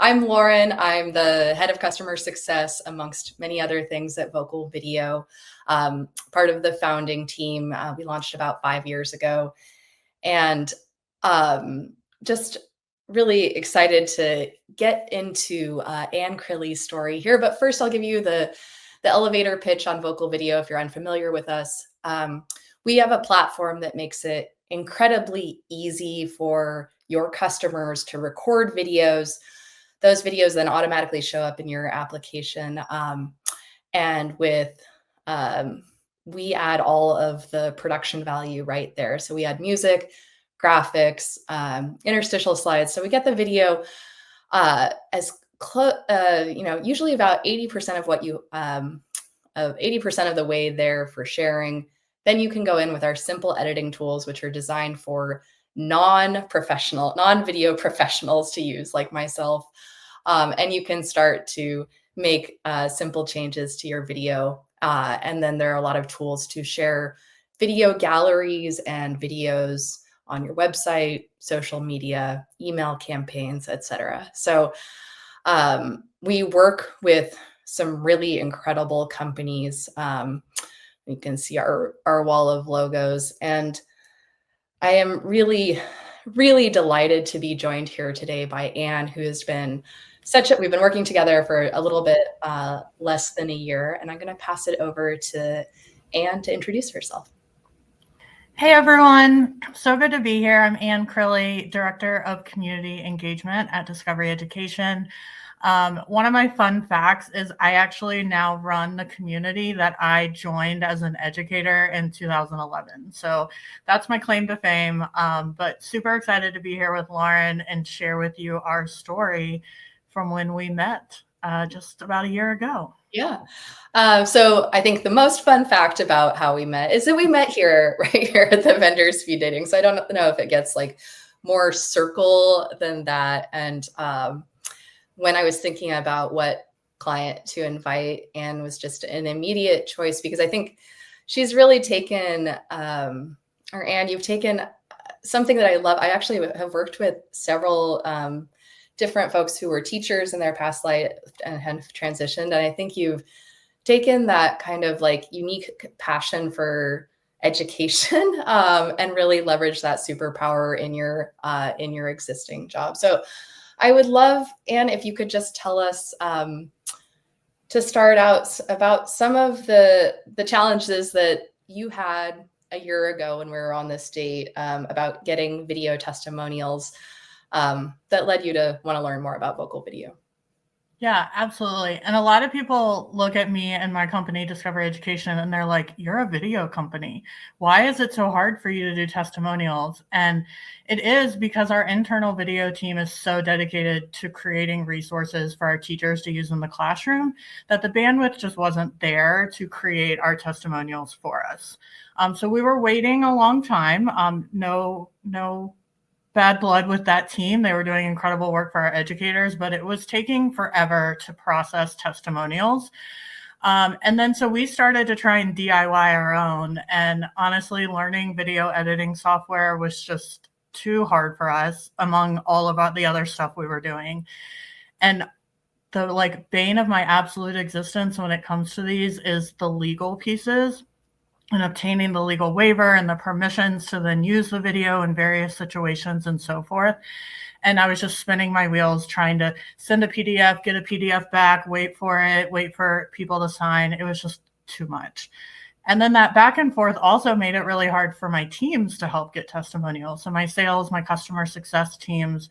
I'm Lauren. I'm the head of customer success, amongst many other things at Vocal Video. Part of the founding team. We launched about 5 years ago, and just really excited to get into Ann Crilley's story here. But first, I'll give you the elevator pitch on Vocal Video if you're unfamiliar with us. We have a platform that makes it incredibly easy for your customers to record videos. Those videos then automatically show up in your application. And we add all of the production value right there. So we add music, graphics, interstitial slides. So we get the video as close, usually about 80% of what you, 80% of the way there for sharing. Then you can go in with our simple editing tools, which are designed for non-video professionals to use, like myself. And you can start to make simple changes to your video. And then there are a lot of tools to share video galleries and videos on your website, social media, email campaigns, etc. So we work with some really incredible companies. You can see our wall of logos. And I am really, really delighted to be joined here today by Ann, who has been we've been working together for a little bit less than a year. And I'm going to pass it over to Ann to introduce herself. Hey, everyone. So good to be here. I'm Ann Crilley, Director of Community Engagement at Discovery Education. One of my fun facts is I actually now run the community that I joined as an educator in 2011. So that's my claim to fame, but super excited to be here with Lauren and share with you our story from when we met just about a year ago. Yeah. So I think the most fun fact about how we met is that we met right here at the Vendor Speed Dating. So I don't know if it gets like more circle than that. And when I was thinking about what client to invite, Ann was just an immediate choice, because I think she's really taken, or Ann, you've taken something that I love. I actually have worked with several different folks who were teachers in their past life and have transitioned. And I think you've taken that kind of like unique passion for education and really leveraged that superpower in your existing job. So I would love, Ann, if you could just tell us to start out about some of the challenges that you had a year ago when we were on this date about getting video testimonials that led you to want to learn more about Vocal Video. Yeah, absolutely. And a lot of people look at me and my company, Discovery Education, and they're like, you're a video company. Why is it so hard for you to do testimonials? And it is because our internal video team is so dedicated to creating resources for our teachers to use in the classroom that the bandwidth just wasn't there to create our testimonials for us. So we were waiting a long time. No bad blood with that team. They were doing incredible work for our educators, but it was taking forever to process testimonials. And then so we started to try and DIY our own. And honestly, learning video editing software was just too hard for us among all of the other stuff we were doing. And the bane of my absolute existence when it comes to these is the legal pieces and obtaining the legal waiver and the permissions to then use the video in various situations and so forth. And I was just spinning my wheels trying to send a PDF, get a PDF back, wait for people to sign. It was just too much. And then that back and forth also made it really hard for my teams to help get testimonials. So my sales, my customer success teams,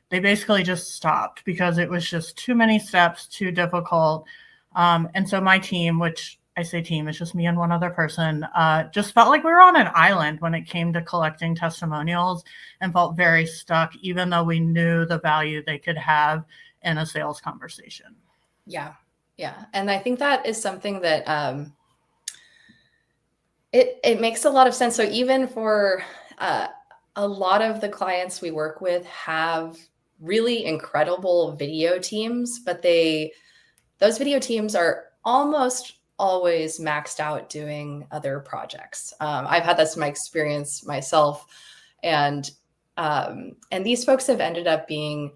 they basically just stopped because it was just too many steps, too difficult. And so my team, which I say team, it's just me and one other person, just felt like we were on an island when it came to collecting testimonials and felt very stuck, even though we knew the value they could have in a sales conversation. Yeah. And I think that is something that it makes a lot of sense. So even for a lot of the clients we work with have really incredible video teams, but those video teams are almost always maxed out doing other projects. I've had this in my experience myself, and these folks have ended up being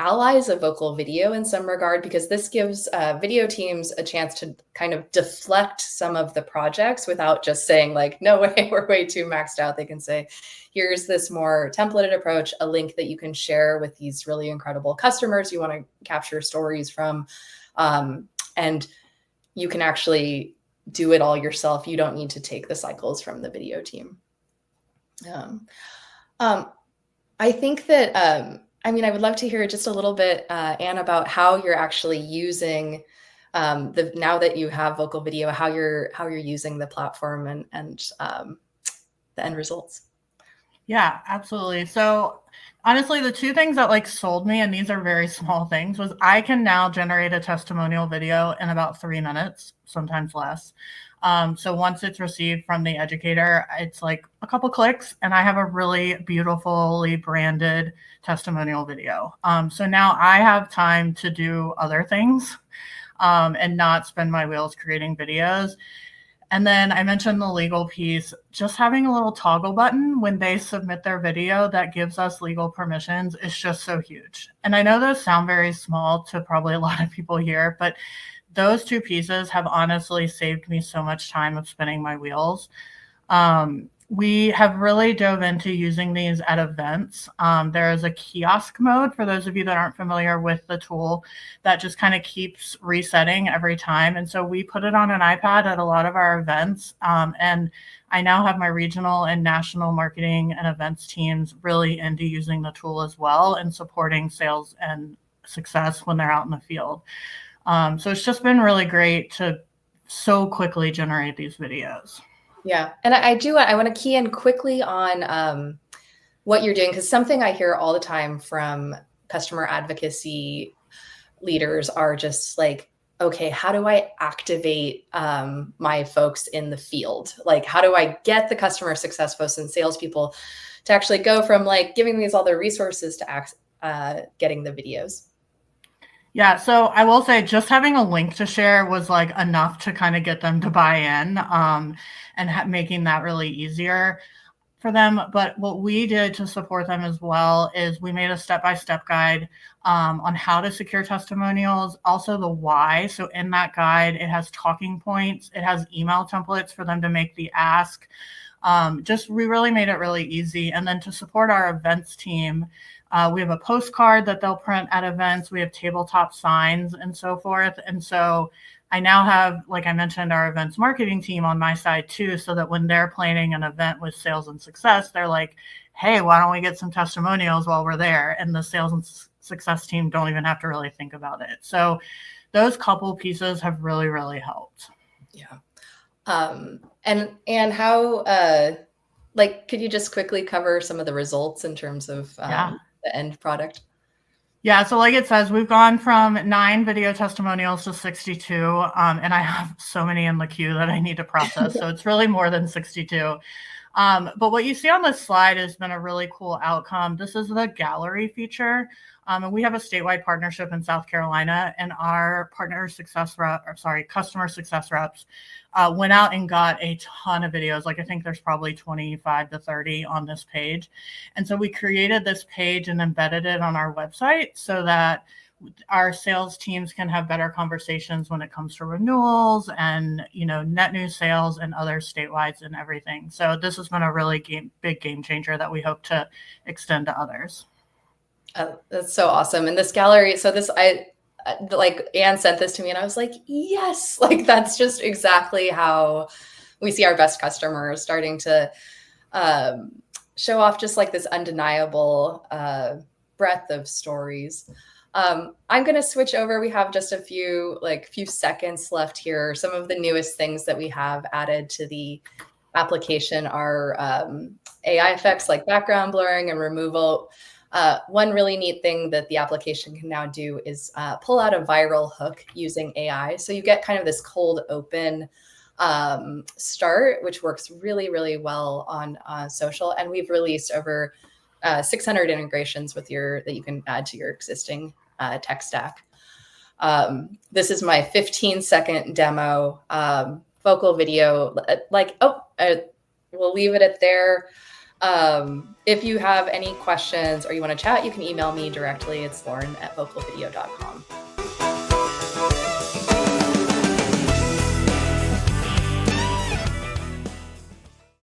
allies of vocal video in some regard, because this gives video teams a chance to kind of deflect some of the projects without just saying like, no way, we're way too maxed out. They can say, here's this more templated approach, a link that you can share with these really incredible customers you want to capture stories from. And you can actually do it all yourself. You don't need to take the cycles from the video team. I think that, I mean, I would love to hear just a little bit, Ann, about how you're actually using now that you have vocal video, how you're using the platform and the end results. Yeah, absolutely. So honestly, the two things that like sold me, and these are very small things, was I can now generate a testimonial video in about 3 minutes, sometimes less. So once it's received from the educator, it's like a couple clicks and I have a really beautifully branded testimonial video. So now I have time to do other things and not spend my wheels creating videos. And then I mentioned the legal piece, just having a little toggle button when they submit their video that gives us legal permissions is just so huge. And I know those sound very small to probably a lot of people here, but those two pieces have honestly saved me so much time of spinning my wheels. We have really dove into using these at events. There is a kiosk mode for those of you that aren't familiar with the tool that just kind of keeps resetting every time. And so we put it on an iPad at a lot of our events. And I now have my regional and national marketing and events teams really into using the tool as well and supporting sales and success when they're out in the field. So it's just been really great to so quickly generate these videos. Yeah. And I want to key in quickly on what you're doing, because something I hear all the time from customer advocacy leaders are just like, okay, how do I activate my folks in the field? Like, how do I get the customer success folks and salespeople to actually go from like giving these all their resources to getting the videos? Yeah, so I will say just having a link to share was like enough to kind of get them to buy in and making that really easier for them. But what we did to support them as well is we made a step-by-step guide on how to secure testimonials, also the why. So in that guide, it has talking points, it has email templates for them to make the ask. We really made it really easy. And then to support our events team, we have a postcard that they'll print at events. We have tabletop signs and so forth. And so I now have, like I mentioned, our events marketing team on my side too, so that when they're planning an event with sales and success, they're like, hey, why don't we get some testimonials while we're there? And the sales and success team don't even have to really think about it. So those couple pieces have really, really helped. Yeah. And how, could you just quickly cover some of the results in terms of the end product? Yeah, so like it says, we've gone from 9 video testimonials to 62, and I have so many in the queue that I need to process. So it's really more than 62. But what you see on this slide has been a really cool outcome. This is the gallery feature. And we have a statewide partnership in South Carolina, and our customer success reps went out and got a ton of videos. Like I think there's probably 25 to 30 on this page. And so we created this page and embedded it on our website so that our sales teams can have better conversations when it comes to renewals and, net new sales and other statewide and everything. So this has been a really big game changer that we hope to extend to others. That's so awesome. And this gallery, so like Ann sent this to me and I was like, yes, like that's just exactly how we see our best customers starting to show off just like this undeniable breadth of stories. I'm going to switch over. We have just a few seconds left here. Some of the newest things that we have added to the application are AI effects like background blurring and removal. One really neat thing that the application can now do is pull out a viral hook using AI. So you get kind of this cold open start, which works really, really well on social. And we've released over 600 integrations that you can add to your existing tech stack. This is my 15-second demo vocal video. We'll leave it at there. If you have any questions or you want to chat, you can email me directly. It's Lauren@vocalvideo.com.